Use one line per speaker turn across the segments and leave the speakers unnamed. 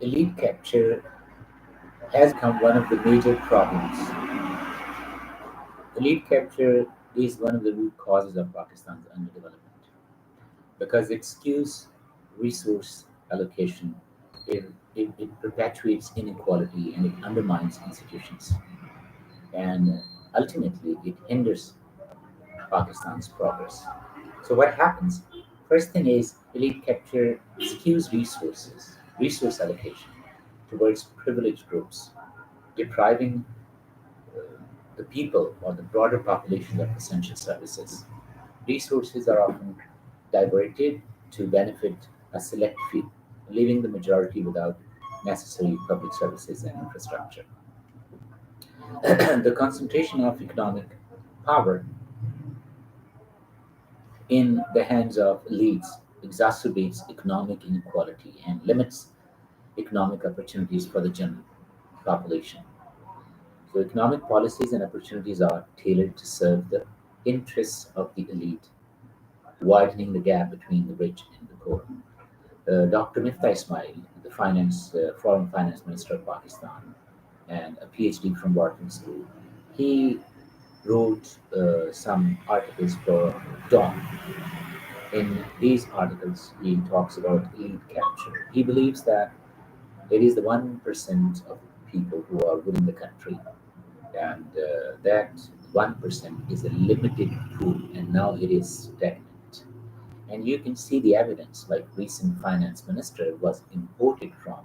Elite capture has become one of the major problems. Elite capture is one of the root causes of Pakistan's underdevelopment because it skews resource allocation, it perpetuates inequality, and it undermines institutions. And ultimately, it hinders Pakistan's progress. So, what happens? First thing is elite capture skews resource allocation towards privileged groups, depriving the people or the broader population of essential services. Resources are often diverted to benefit a select few, leaving the majority without necessary public services and infrastructure. The concentration of economic power in the hands of elites exacerbates economic inequality and limits economic opportunities for the general population. So, economic policies and opportunities are tailored to serve the interests of the elite, widening the gap between the rich and the poor. Dr. Miftah Ismail, the foreign finance minister of Pakistan, and a PhD from Wharton School, he wrote some articles for Dawn. In these articles, he talks about elite capture. He believes that it is the 1% of people who are ruling the country, and that 1% is a limited pool, and now it is stagnant. And you can see the evidence, like recent finance minister was imported from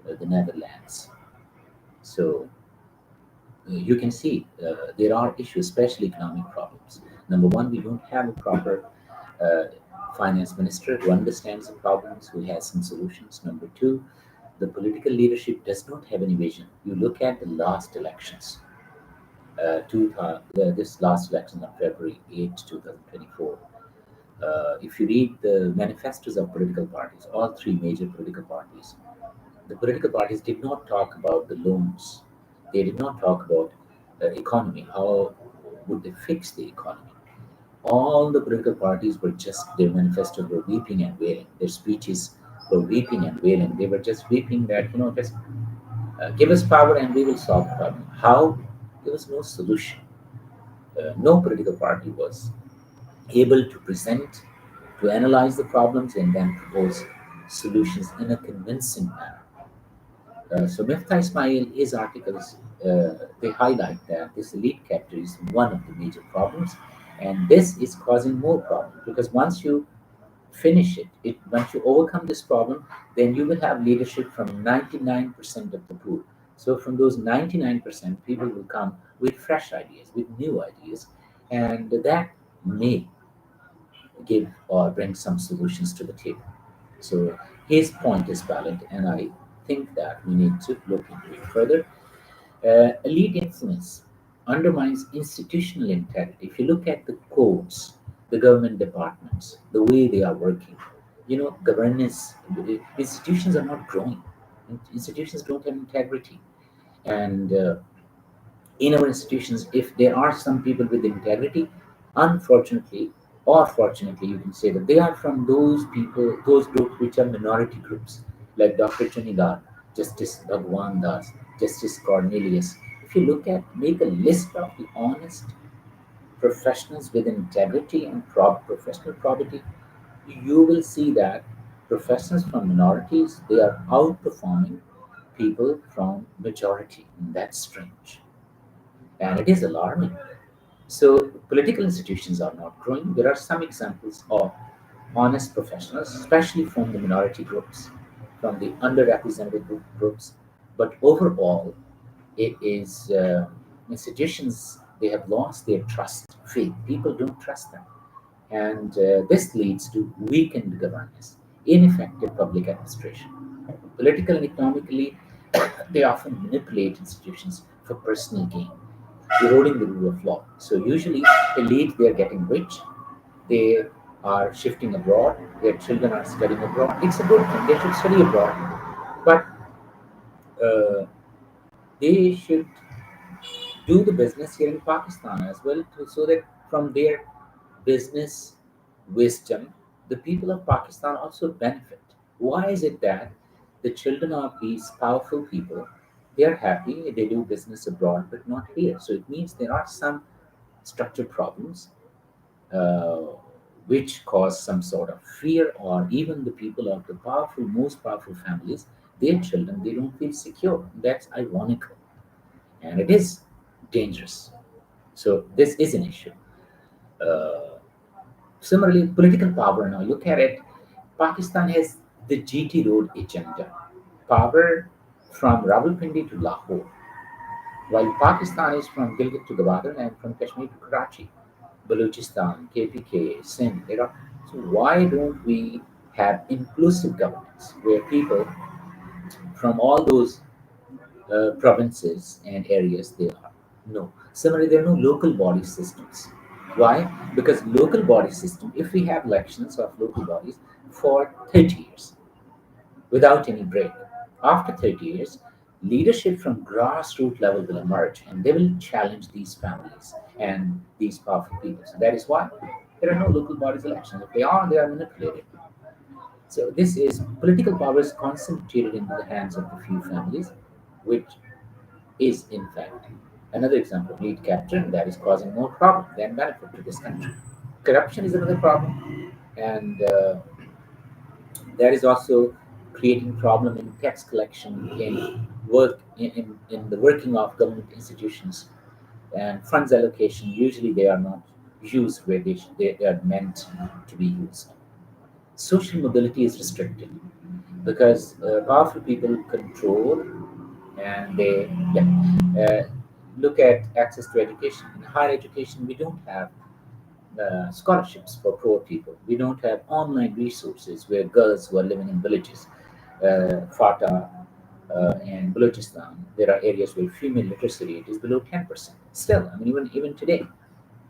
the Netherlands. So you can see there are issues, especially economic problems. Number one, we don't have a proper uh, finance minister who understands the problems, who has some solutions. Number two, the political leadership does not have any vision. You look at the last elections, this last election on February 8, 2024. If you read the manifestos of political parties, all three major political parties, the political parties did not talk about the loans. They did not talk about the economy. How would they fix the economy? All the political parties were just, their manifestos were weeping and wailing. Their speeches were weeping and wailing. They were just weeping that, just give us power and we will solve the problem. How? There was no solution. No political party was able to present, to analyze the problems, and then propose solutions in a convincing manner. So Miftah Ismail, his articles, they highlight that this elite capture is one of the major problems, and this is causing more problems because once you finish once you overcome this problem, then you will have leadership from 99% of the pool. So from those 99%, people will come with fresh ideas, with new ideas, and that may give or bring some solutions to the table. So his point is valid, and I think that we need to look into it further. Elite influence undermines institutional integrity. If you look at the codes, the government departments, the way they are working, governance, institutions are not growing. Institutions don't have integrity. And in our institutions, if there are some people with integrity, unfortunately or fortunately, you can say that they are from those people, those groups which are minority groups, like Dr. Chunigar, Justice Bhagwan Das, Justice Cornelius. If you make a list of the honest professionals with integrity and professional probity, you will see that professionals from minorities, they are outperforming people from majority. And that's strange. And it is alarming. So, political institutions are not growing. There are some examples of honest professionals, especially from the minority groups, from the underrepresented groups. But overall, it is institutions, they have lost their trust, faith. People don't trust them. And this leads to weakened governance, ineffective public administration. Politically and economically, they often manipulate institutions for personal gain, eroding the rule of law. So usually, elite, they are getting rich, they are shifting abroad, their children are studying abroad. It's a good thing, they should study abroad, but uh, they should do the business here in Pakistan as well, so that from their business wisdom, the people of Pakistan also benefit. Why is it that the children of these powerful people, they are happy, they do business abroad, but not here. So it means there are some structural problems uh, which cause some sort of fear, or even the people of the powerful, most powerful families, their children, they don't feel secure. That's ironical and it is dangerous. So this is an issue. Uh, Similarly, political power now, look at it. Pakistan has the GT Road agenda, power from Rawalpindi to Lahore, while Pakistan is from Gilgit to Gwadar and from Kashmir to Karachi, Balochistan, KPK, Sindh, Iraq. So why don't we have inclusive governance where people from all those provinces and areas they are? No. Similarly, there are no local body systems. Why? Because local body system, if we have elections of local bodies for 30 years without any break, after 30 years, leadership from grassroots level will emerge and they will challenge these families and these powerful people. So that is why there are no local bodies elections. If they are manipulated. So this is political power is concentrated into the hands of a few families, which is in fact another example of lead capture, and that is causing more problem than benefit to this country. Corruption is another problem, and that is also creating problem in tax collection, in in the working of government institutions, and funds allocation. Usually, they are not used where they are meant to be used. Social mobility is restricted because powerful people control and they look at access to education. In higher education, we don't have scholarships for poor people. We don't have online resources where girls who are living in villages, Fata and Balochistan, there are areas where female literacy rate is below 10%. Still, I mean, even today,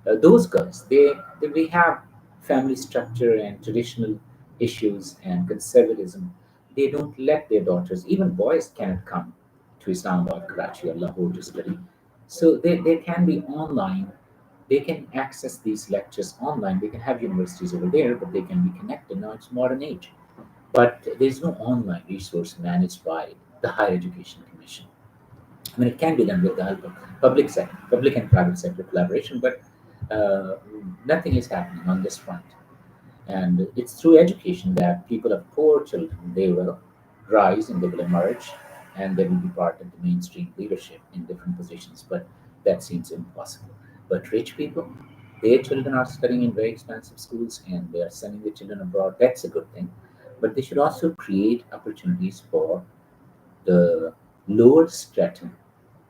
those girls, we have family structure and traditional issues and conservatism. They don't let their daughters, even boys, cannot come to Islamabad, Karachi, or Lahore to study. So they can be online. They can access these lectures online. They can have universities over there, but they can be connected. Now it's modern age. But there's no online resource managed by the Higher Education Commission. I mean, it can be done with the help of public sector, public and private sector collaboration, but uh, nothing is happening on this front. And it's through education that people of poor children they will rise and they will emerge, and they will be part of the mainstream leadership in different positions. But that seems impossible. But rich people, their children are studying in very expensive schools, and they are sending their children abroad. That's a good thing. But they should also create opportunities for the lower stratum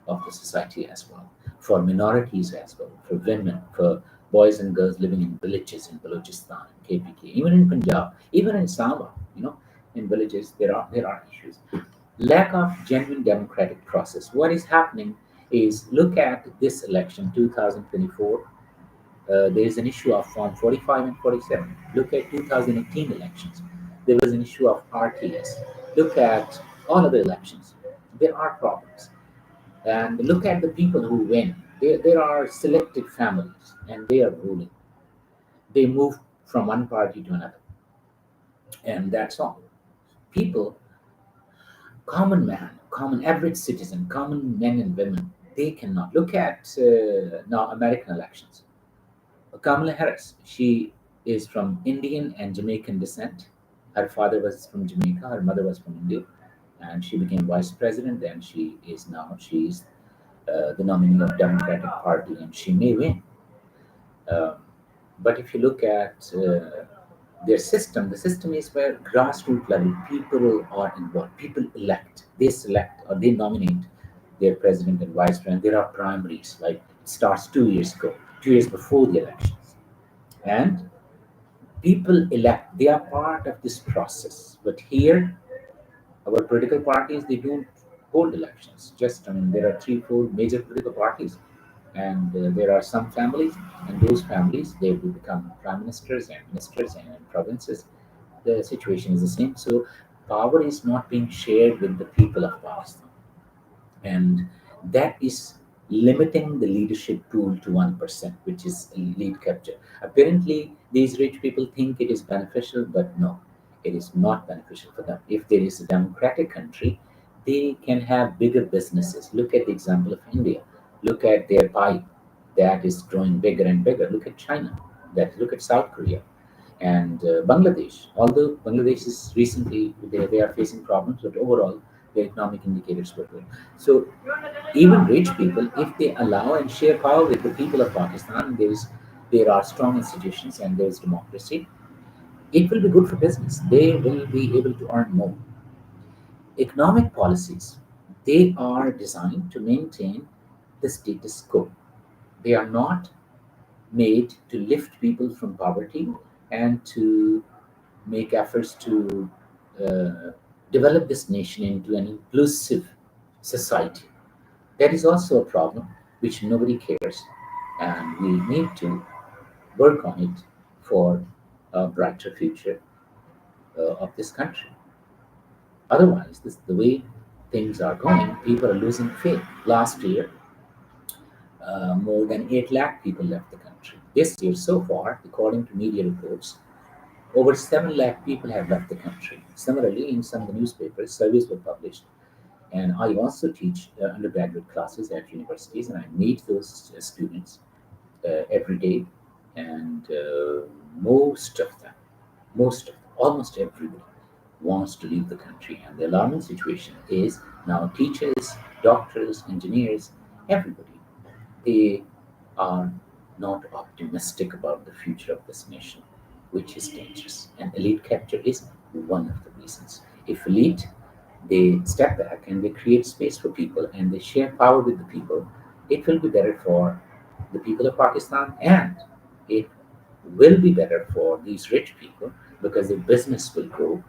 of the society as well, for minorities as well, for women, for boys and girls living in villages in Balochistan, KPK, even in Punjab, even in Samba, in villages there are issues. Lack of genuine democratic process. What is happening is look at this election 2024. There is an issue of Form 45 and 47. Look at 2018 elections. There was an issue of RTS. Look at all other elections. There are problems and look at the people who win. There are selected families and they are ruling. They move from one party to another. And that's all. People, common man, common average citizen, common men and women, they cannot. Look at now American elections. Kamala Harris, she is from Indian and Jamaican descent. Her father was from Jamaica, her mother was from India, and she became vice president. And she is the nominee of Democratic Party, and she may win. Um, but if you look at their system, the system is where grassroots level people are involved. People elect, they select, or they nominate their president and vice president. There are primaries, like it starts 2 years ago, 2 years before the elections, and people elect. They are part of this process. But here, our political parties they don't hold elections. Just I mean, there are three, four major political parties, and there are some families, and those families they will become prime ministers and ministers and provinces. The situation is the same. So power is not being shared with the people of Pakistan, and that is limiting the leadership pool to 1%, which is lead capture. Apparently, these rich people think it is beneficial, but no, It is not beneficial for them. If there is a democratic country, they can have bigger businesses. Look at the example of India. Look at their pie that is growing bigger and bigger. Look at China. That look at South Korea and Bangladesh. Although Bangladesh is recently they are facing problems, but overall their economic indicators were good. So even rich people, if they allow and share power with the people of Pakistan, there are strong institutions and there is democracy. It will be good for business. They will be able to earn more. Economic policies, they are designed to maintain the status quo. They are not made to lift people from poverty and to make efforts to uh, develop this nation into an inclusive society. That is also a problem which nobody cares, and we need to work on it for a brighter future of this country. Otherwise, the way things are going, people are losing faith. Last year, more than 8 lakh people left the country. This year, so far, according to media reports, over 7 lakh people have left the country. Similarly, in some of the newspapers, surveys were published. And I also teach undergraduate classes at universities, and I meet those students every day. And almost everybody wants to leave the country. And the alarming situation is now teachers, doctors, engineers, everybody, they are not optimistic about the future of this nation, which is dangerous. And elite capture is one of the reasons. If elite, they step back and they create space for people and they share power with the people, it will be better for the people of Pakistan, and it will be better for these rich people because their business will grow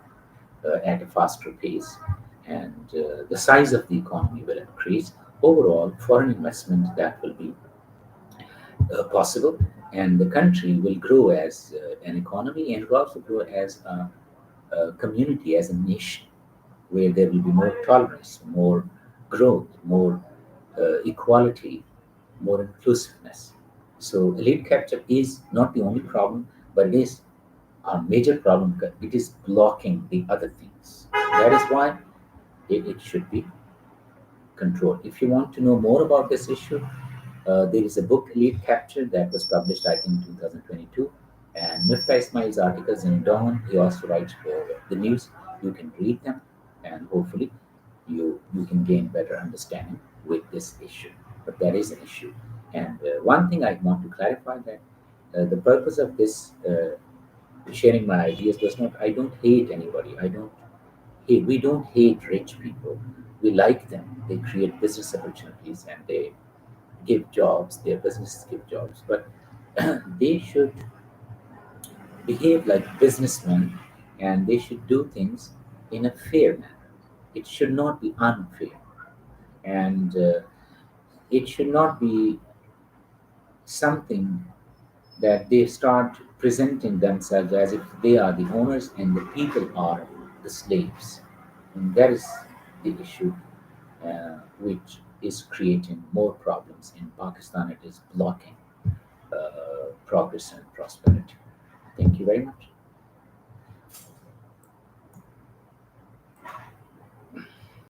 at a faster pace, and the size of the economy will increase. Overall, foreign investment that will be possible, and the country will grow as an economy and will also grow as a community, as a nation, where there will be more tolerance, more growth, more equality, more inclusiveness. So, elite capture is not the only problem, but it is a major problem because it is blocking the other things. That is why it should be control. If you want to know more about this issue, there is a book, Elite Capture, that was published, I think, 2022. And Mifta Ismail's articles in Dawn, he also writes for the news. You can read them, and hopefully, you can gain better understanding with this issue. But that is an issue. And one thing I want to clarify that the purpose of this sharing my ideas was not. I don't hate anybody. I don't hate. We don't hate rich people. We like them. They create business opportunities and they give jobs, their businesses give jobs, but they should behave like businessmen and they should do things in a fair manner. It should not be unfair, and it should not be something that they start presenting themselves as if they are the owners and the people are the slaves. And that is the issue which is creating more problems in Pakistan. It is blocking progress and prosperity. Thank you very much.